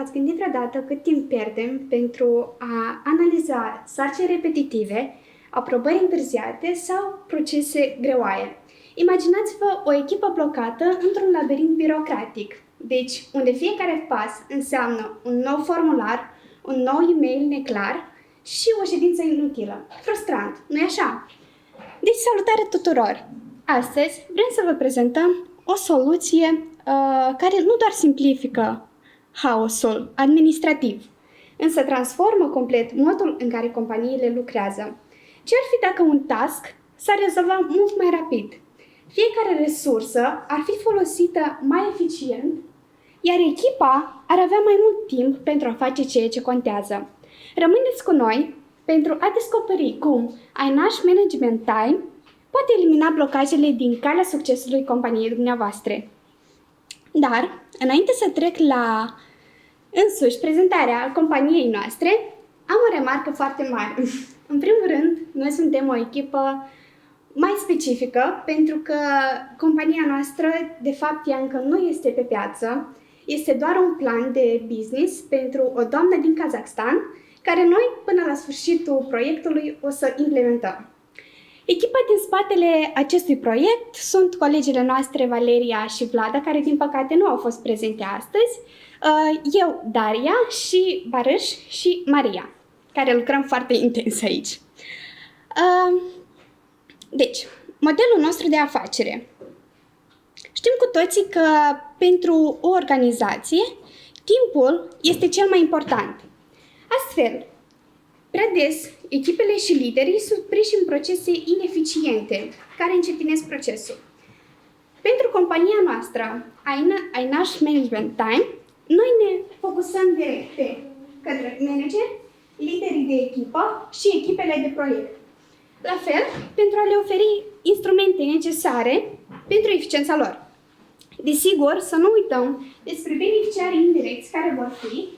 V-ați gândit vreodată cât timp pierdem pentru a analiza sarcini repetitive, aprobări întârziate sau procese greoaie? Imaginați-vă o echipă blocată într-un labirint birocratic, deci unde fiecare pas înseamnă un nou formular, un nou e-mail neclar și o ședință inutilă. Frustrant, nu-i așa? Deci, salutare tuturor! Astăzi vrem să vă prezentăm o soluție care nu doar simplifică haosul administrativ, însă transformă complet modul în care companiile lucrează. Ce ar fi dacă un task s-ar rezolva mult mai rapid? Fiecare resursă ar fi folosită mai eficient, iar echipa ar avea mai mult timp pentru a face ceea ce contează. Rămâneți cu noi pentru a descoperi cum iNash Management Time poate elimina blocajele din calea succesului companiei dumneavoastră. Dar, înainte să trec la însuși prezentarea companiei noastre, am o remarcă foarte mare. În primul rând, noi suntem o echipă mai specifică, pentru că compania noastră, de fapt, ea încă nu este pe piață. Este doar un plan de business pentru o doamnă din Kazakhstan, care noi, până la sfârșitul proiectului, o să implementăm. Echipa din spatele acestui proiect sunt colegele noastre Valeria și Vlada, care din păcate nu au fost prezente astăzi, eu, Daria și Barâș și Maria, care lucrăm foarte intens aici. Deci, modelul nostru de afacere. Știm cu toții că pentru o organizație, timpul este cel mai important. Astfel, prea des, echipele și liderii sunt prinși în procese ineficiente, care încetinesc procesul. Pentru compania noastră, iNash Management Time, noi ne focusăm direct pe către manageri, liderii de echipă și echipele de proiect. La fel, pentru a le oferi instrumente necesare pentru eficiența lor. Desigur, să nu uităm despre beneficiarii indirecți care vor fi,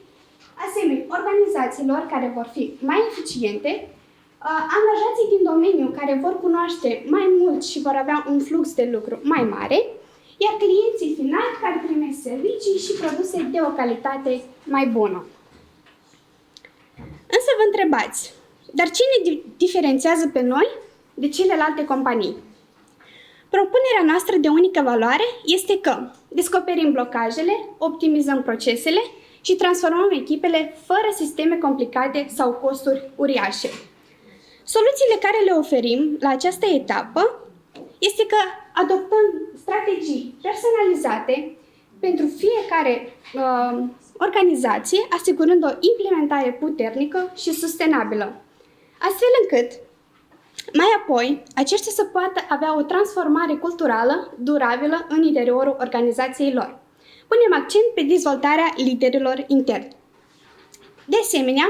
asemenea, organizațiilor care vor fi mai eficiente, angajații din domeniu care vor cunoaște mai mult și vor avea un flux de lucru mai mare, iar clienții finali care primesc servicii și produse de o calitate mai bună. Însă vă întrebați, dar ce ne diferențiază pe noi de celelalte companii? Propunerea noastră de unică valoare este că descoperim blocajele, optimizăm procesele și transformăm echipele fără sisteme complicate sau costuri uriașe. Soluțiile care le oferim la această etapă este că adoptăm strategii personalizate pentru fiecare organizație, asigurând o implementare puternică și sustenabilă, astfel încât mai apoi aceștia să poată avea o transformare culturală durabilă în interiorul organizației lor. Punem accent pe dezvoltarea liderilor interni. De asemenea,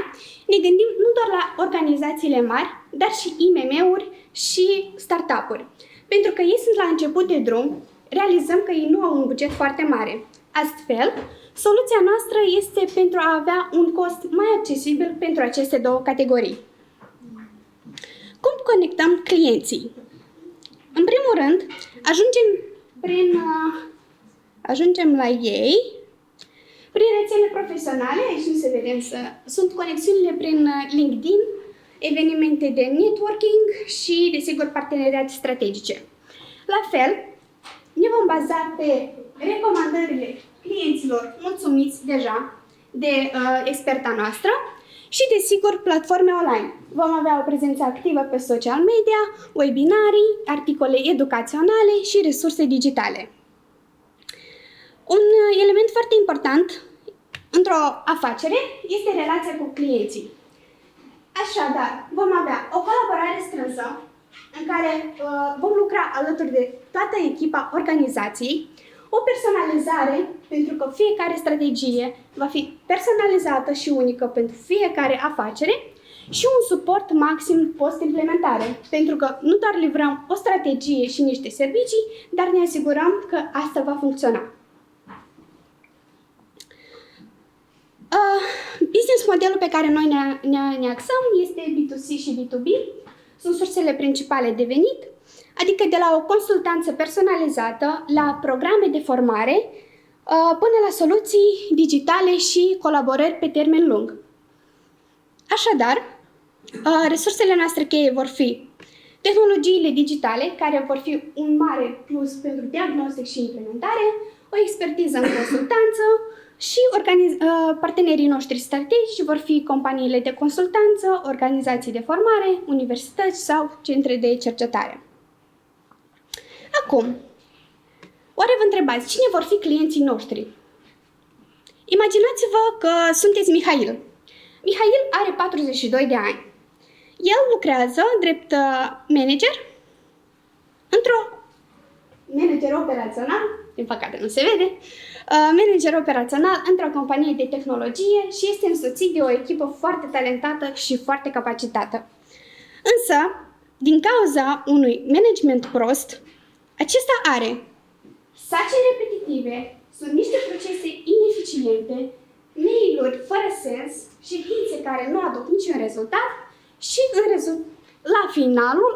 ne gândim nu doar la organizațiile mari, dar și IMM-uri și startup-uri. Pentru că ei sunt la început de drum, realizăm că ei nu au un buget foarte mare. Astfel, soluția noastră este pentru a avea un cost mai accesibil pentru aceste două categorii. Cum conectăm clienții? În primul rând, ajungem la ei prin rețele profesionale, aici nu se vedem, sunt conexiunile prin LinkedIn, evenimente de networking și, desigur, parteneriate strategice. La fel, ne vom baza pe recomandările clienților mulțumiți deja de experta noastră și, desigur, platforme online. Vom avea o prezență activă pe social media, webinarii, articole educaționale și resurse digitale. Un element foarte important într-o afacere este relația cu clienții. Așadar, vom avea o colaborare strânsă în care vom lucra alături de toată echipa organizației, o personalizare, pentru că fiecare strategie va fi personalizată și unică pentru fiecare afacere și un suport maxim post-implementare, pentru că nu doar livrăm o strategie și niște servicii, dar ne asigurăm că asta va funcționa. Business modelul pe care noi ne axăm este B2C și B2B. Sunt sursele principale de venit, adică de la o consultanță personalizată la programe de formare până la soluții digitale și colaborări pe termen lung. Așadar, resursele noastre cheie vor fi tehnologiile digitale, care vor fi un mare plus pentru diagnostic și implementare, o expertiză în consultanță și partenerii noștri strategici vor fi companiile de consultanță, organizații de formare, universități sau centre de cercetare. Acum, oare vă întrebați cine vor fi clienții noștri? Imaginați-vă că sunteți Mihail. Mihail are 42 de ani. El lucrează drept manager operațional, din păcate nu se vede, manager operațional într-o companie de tehnologie și este însoțit de o echipă foarte talentată și foarte capacitată. Însă, din cauza unui management prost, acesta are sarcini repetitive, sunt niște procese ineficiente, mail-uri fără sens, ședințe care nu aduc niciun rezultat și la finalul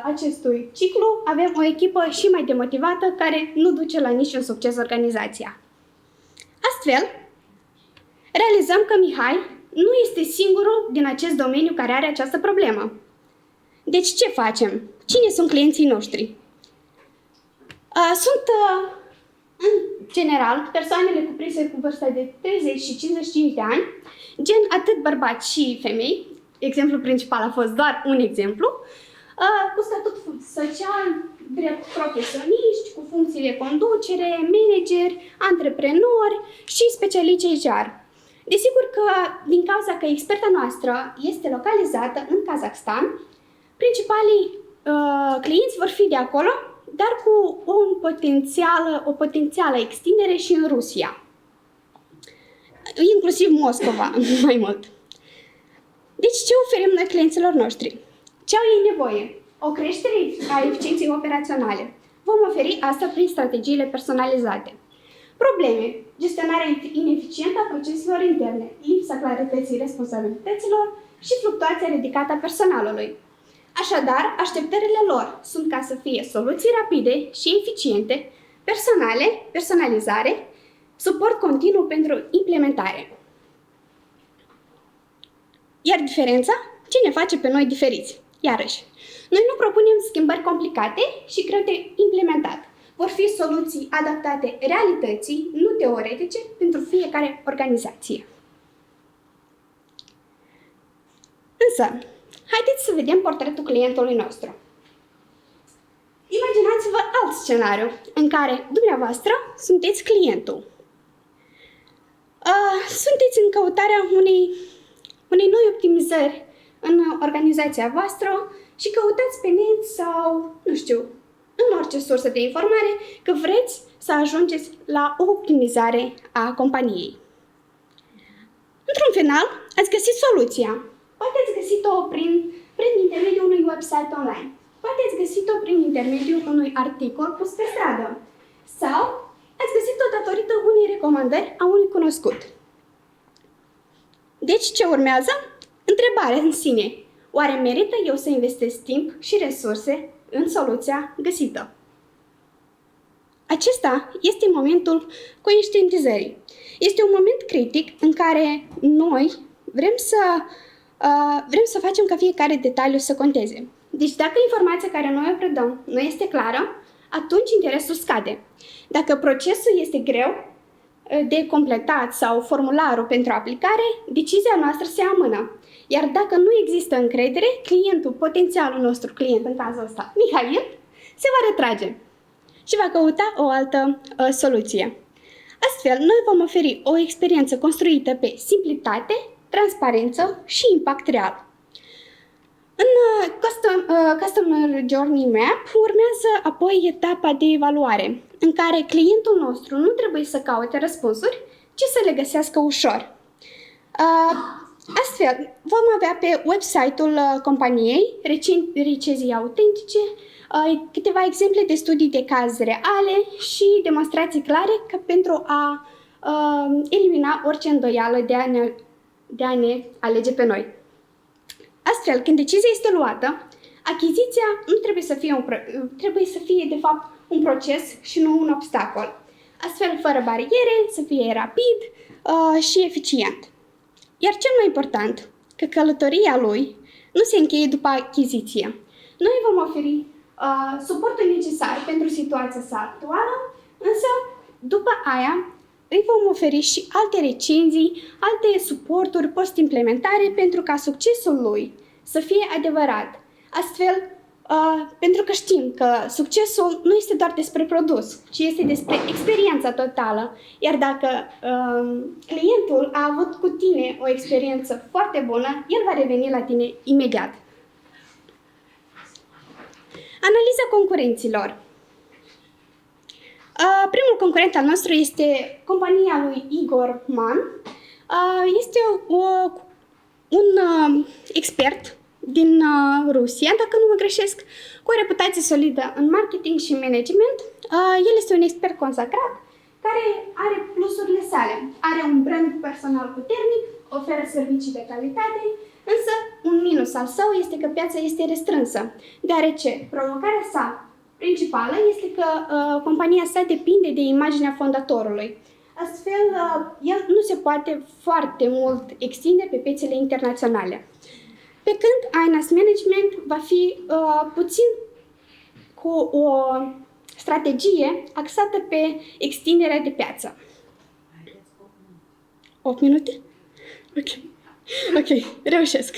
acestui ciclu avem o echipă și mai demotivată care nu duce la niciun succes organizația. Astfel, realizăm că Mihai nu este singurul din acest domeniu care are această problemă. Deci ce facem? Cine sunt clienții noștri? Sunt, în general, persoanele cuprinse cu vârsta de 30 și 55 de ani, gen atât bărbați și femei, exemplul principal a fost doar un exemplu, cu statut social, drept profesioniști, cu funcții de conducere, manageri, antreprenori și specialiști HR. Desigur că, din cauza că experta noastră este localizată în Kazakhstan, principalii clienți vor fi de acolo, dar cu o potențială extindere și în Rusia, inclusiv Moscova, mai mult. Deci ce oferim noi clienților noștri? Ce au ei nevoie? O creștere a eficienței operaționale. Vom oferi asta prin strategiile personalizate. Probleme: gestionarea ineficientă a proceselor interne, lipsa clarității responsabilităților și fluctuația ridicată a personalului. Așadar, așteptările lor sunt ca să fie soluții rapide și eficiente, personalizare, suport continuu pentru implementare. Iar diferența? Ce ne face pe noi diferiți? Iarăși, noi nu propunem schimbări complicate și greu de implementat. Vor fi soluții adaptate realității, nu teoretice, pentru fiecare organizație. Însă, haideți să vedem portretul clientului nostru. Imaginați-vă alt scenariu în care dumneavoastră sunteți clientul. Sunteți în căutarea unei noi optimizări în organizația voastră și căutați pe net sau, nu știu, în orice sursă de informare că vreți să ajungeți la o optimizare a companiei. Într-un final, ați găsit soluția. Poate ați găsit-o prin intermediul unui website online. Poate ați găsit-o prin intermediul unui articol pus pe stradă. Sau ați găsit-o datorită unei recomandări a unui cunoscut. Deci, ce urmează? Întrebarea în sine. Oare merită eu să investesc timp și resurse în soluția găsită? Acesta este momentul conștientizării. Este un moment critic în care noi vrem să facem ca fiecare detaliu să conteze. Deci dacă informația care noi o predăm nu este clară, atunci interesul scade. Dacă procesul este greu de completat sau formularul pentru aplicare, decizia noastră se amână. Iar dacă nu există încredere, clientul, potențialul nostru client, în cazul ăsta, Mihail, se va retrage și va căuta o altă soluție. Astfel, noi vom oferi o experiență construită pe simplitate, transparență și impact real. În Customer Journey Map urmează apoi etapa de evaluare, în care clientul nostru nu trebuie să caute răspunsuri, ci să le găsească ușor. Astfel, vom avea pe website-ul companiei recenzii autentice, câteva exemple de studii de caz reale și demonstrații clare pentru a elimina orice îndoială de a ne alege pe noi. Astfel, când decizia este luată, achiziția nu trebuie să fie, trebuie să fie de fapt un proces și nu un obstacol. astfel fără bariere, să fie rapid și eficient. Iar cel mai important, că călătoria lui nu se încheie după achiziție. Noi vom oferi suportul necesar pentru situația sa actuală, însă după aia îi vom oferi și alte recenzii, alte suporturi post-implementare pentru ca succesul lui să fie adevărat. Astfel, pentru că știm că succesul nu este doar despre produs, ci este despre experiența totală. Iar dacă clientul a avut cu tine o experiență foarte bună, el va reveni la tine imediat. Analiza concurenților. Primul concurent al nostru este compania lui Igor Man. Este un expert din Rusia, dacă nu mă greșesc, cu o reputație solidă în marketing și management. El este un expert consacrat care are plusurile sale. Are un brand personal puternic, oferă servicii de calitate, însă un minus al său este că piața este restrânsă, deoarece provocarea sa principală este că compania sa depinde de imaginea fondatorului. Astfel, el nu se poate foarte mult extinde pe piețele internaționale. Pe când Ainas Management va fi puțin cu o strategie axată pe extinderea de piață. 8 minute? Ok, reușesc.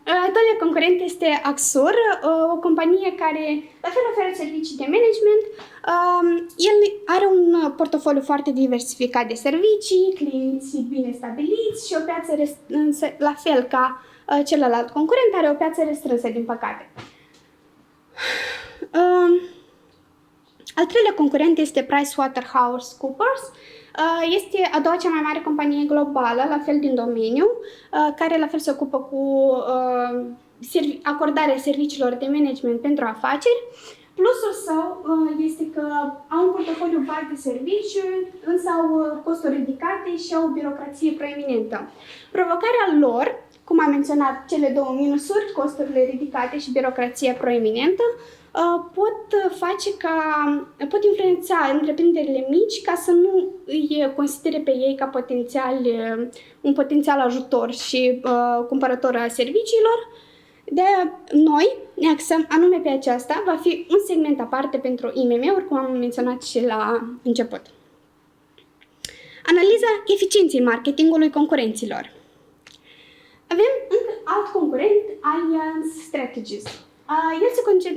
Al doilea concurent este Axur, o companie care la fel oferă servicii de management. El are un portofoliu foarte diversificat de servicii, clienți bine stabiliți și o piață restrânsă, la fel ca celălalt concurent, are o piață restrânsă, din păcate. Al treilea concurent este PricewaterhouseCoopers. Este a doua cea mai mare companie globală, la fel din domeniu, care la fel se ocupă cu acordarea serviciilor de management pentru afaceri. Plusul său este că au un portofoliu vast de serviciu, însă au costuri ridicate și au o birocrație proeminentă. Provocarea lor, cum am menționat cele două minusuri, costurile ridicate și birocrația proeminentă, pot influența întreprinderile mici ca să nu îi considere pe ei ca un potențial ajutor și cumpărător a serviciilor. De noi ne axăm anume pe aceasta, va fi un segment aparte pentru IMM-uri, cum am menționat și la început. Analiza eficienței marketingului concurenților. Avem încă alt concurent, Alliance Strategies.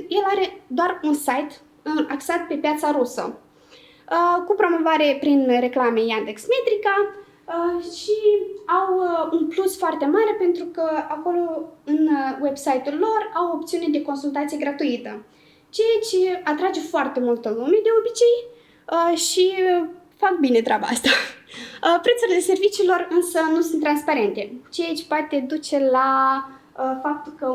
El are doar un site axat pe piața rusă, cu promovare prin reclame Yandex Metrica și au un plus foarte mare pentru că acolo în website-ul lor au opțiune de consultație gratuită, ceea ce atrage foarte multă lume de obicei și fac bine treaba asta. Prețurile serviciilor însă nu sunt transparente, ceea ce poate duce la faptul că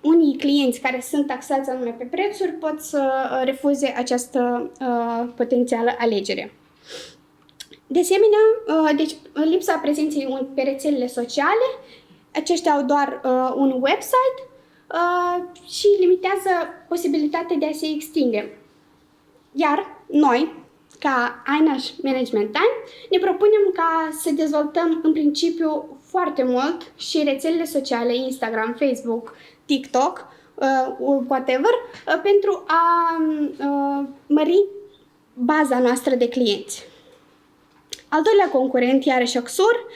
unii clienți care sunt taxați anume pe prețuri pot să refuze această potențială alegere. De asemenea, deci, lipsa prezenței pe rețelele sociale, aceștia au doar un website și limitează posibilitatea de a se extinde. Iar noi, ca Ainas Management Time, ne propunem ca să dezvoltăm în principiu foarte mult și rețelele sociale, Instagram, Facebook, TikTok, whatever, pentru a mări baza noastră de clienți. Al doilea concurent, iarăși Axur,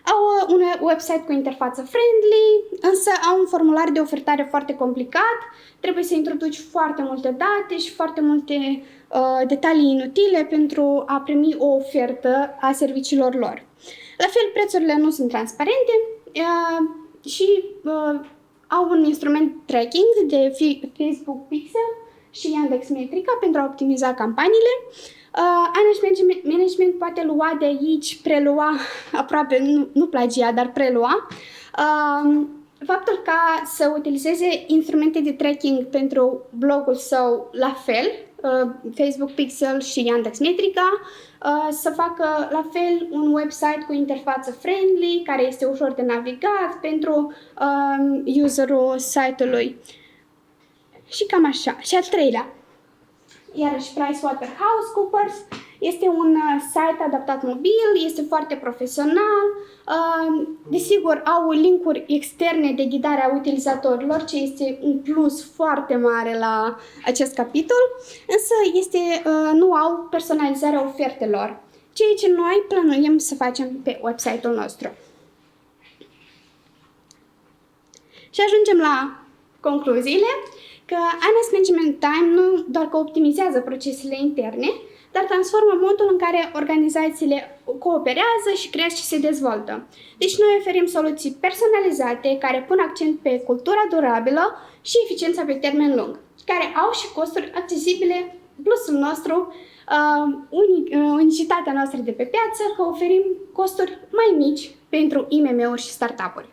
au un website cu interfață friendly, însă au un formular de ofertare foarte complicat, trebuie să introduci foarte multe date și foarte multe detalii inutile pentru a primi o ofertă a serviciilor lor. La fel, prețurile nu sunt transparente și au un instrument tracking de Facebook Pixel și Yandex Metrica pentru a optimiza campaniile. Ainas Management poate lua de aici, prelua, aproape nu plagia, dar prelua, faptul ca să utilizeze instrumente de tracking pentru blogul său la fel, Facebook Pixel și Yandex Metrica, să facă la fel un website cu interfață friendly, care este ușor de navigat pentru userul site-ului. Și cam așa. Și al treilea, iarăși PricewaterhouseCoopers. Este un site adaptat mobil, este foarte profesional, desigur au linkuri externe de ghidare a utilizatorilor, ce este un plus foarte mare la acest capitol, însă nu au personalizarea ofertelor, ceea ce noi plănuim să facem pe website-ul nostru. Și ajungem la concluziile, că Honest Management Time nu doar că optimizează procesele interne, dar transformă modul în care organizațiile cooperează și crește și se dezvoltă. Deci noi oferim soluții personalizate care pun accent pe cultura durabilă și eficiența pe termen lung, care au și costuri accesibile, plusul nostru, unicitatea noastră de pe piață, că oferim costuri mai mici pentru IMM-uri și startup-uri.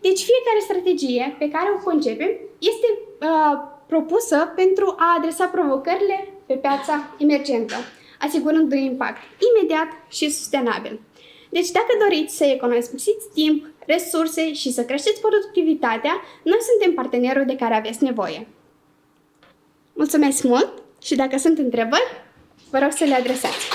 Deci fiecare strategie pe care o concepem este propusă pentru a adresa provocările pe piața emergentă, asigurând un impact imediat și sustenabil. Deci dacă doriți să economisiți timp, resurse și să creșteți productivitatea, noi suntem partenerul de care aveți nevoie. Mulțumesc mult și dacă sunt întrebări, vă rog să le adresați.